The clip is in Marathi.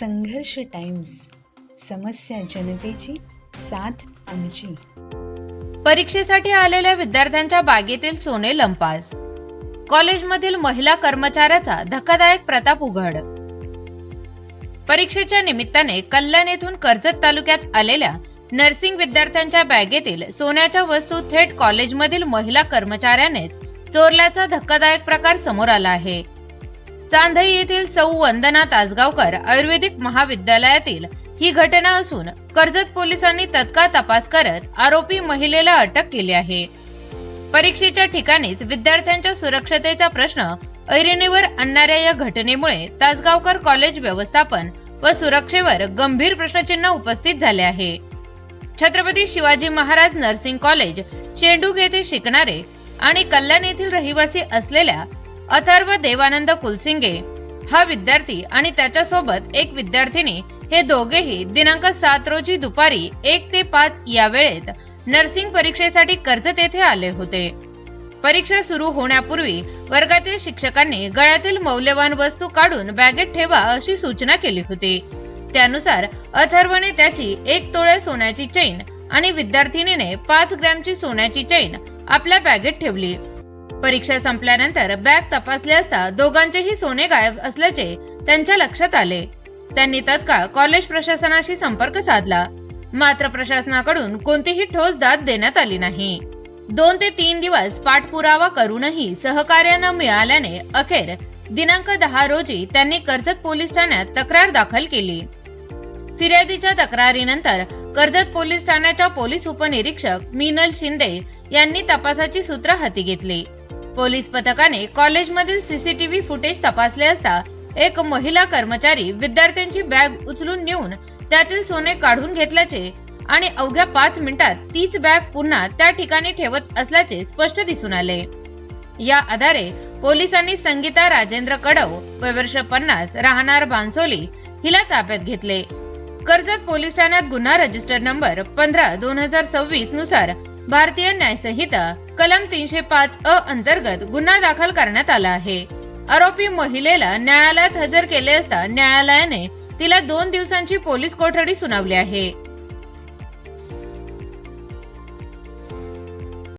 संघर्ष टाइम्स, समस्या जनतेची, साथ आमची. परीक्षेसाठी आलेल्या विद्यार्थ्यांच्या बॅगेतील सोने लंपास. कॉलेजमधील महिला कर्मचाऱ्याचा धक्कादायक प्रताप उघड. परीक्षेच्या निमित्ताने कल्याण येथून कर्जत तालुक्यात आलेल्या नर्सिंग विद्यार्थ्यांच्या बॅगेतील सोन्याच्या वस्तू थेट कॉलेजमधील महिला कर्मचाऱ्यानेच चोरल्याचा धक्कादायक प्रकार समोर आला आहे. चांदई येथील सौ वंदना तासगावकर आयुर्वेदिक महाविद्यालयातील ही घटना असून कर्जत पोलिसांनी तत्काळ तपास करत आरोपी महिलेला अटक केली आहे. परीक्षेच्या ठिकाणीच विद्यार्थ्यांच्या सुरक्षतेचा प्रश्न ऐरणीवर आणणाऱ्या या घटनेमुळे तासगावकर कॉलेज व्यवस्थापन व सुरक्षेवर गंभीर प्रश्नचिन्ह उपस्थित झाले आहे. छत्रपती शिवाजी महाराज नर्सिंग कॉलेज शेंडूग येथे शिकणारे आणि कल्याण येथील रहिवासी असलेल्या अथर्व देवानंद कुलसिंगे हा विद्यार्थी आणि त्याच्यासोबत एक विद्यार्थिनी हे दोघेही दिनांक 7 रोजी दुपारी 1 ते 5 या वेळेत नर्सिंग परीक्षेसाठी कर्जत येथे आले होते. परीक्षा सुरू होण्यापूर्वी वर्गातील शिक्षकांनी गळ्यातील मौल्यवान वस्तू काढून बॅगेत ठेवा अशी सूचना केली होती. त्यानुसार अथर्वने त्याची 1 तोळे सोन्याची चैन आणि विद्यार्थिनीने 5 ग्रॅमची सोन्याची चैन आपल्या बॅगेत ठेवली. परीक्षा संपल्यानंतर बॅग तपासली असता दोघांचेही सोने गायब असल्याचे त्यांच्या लक्षात आले. त्यांनी तत्काळ कॉलेज प्रशासनाशी संपर्क साधला. मात्र प्रशासनाकडून कोणतीही ठोस दाद देण्यात आली नाही. 2 ते 3 दिवस पाठपुरावा करूनही सहकार्य न मिळाल्याने अखेर दिनांक 10 रोजी त्यांनी कर्जत पोलीस ठाण्यात तक्रार दाखल केली. फिर्यादीच्या तक्रारीनंतर कर्जत पोलीस ठाण्याच्या पोलीस उपनिरीक्षक मीनल शिंदे यांनी तपासाची सूत्र हाती घेतली. पोलीस पथकाने कॉलेजमधील सीसीटीव्ही फुटेज तपासले असता एक महिला कर्मचारी विद्यार्थ्यांची बॅग उचलून नेऊन त्यातील सोने काढून घेतल्याचे आणि अवघ्या 5 मिनिटात तीच बॅग पुन्हा त्या ठिकाणी ठेवत असल्याचे स्पष्ट दिसून आले. या आधारे पोलिसांनी संगीता राजेंद्र कडव, वय वर्ष 50, राहणार बांसोली हिला ताब्यात घेतले. कर्जत पोलीस ठाण्यात गुन्हा रजिस्टर नंबर 15/2026 नुसार भारतीय न्याय संहिता कलम 305 अंतर्गत गुन्हा दाखल करण्यात आला आहे. आरोपी महिलेला न्यायालयात हजर केले असता न्यायालयाने तिला 2 दिवसांची पोलीस कोठडी सुनावली आहे.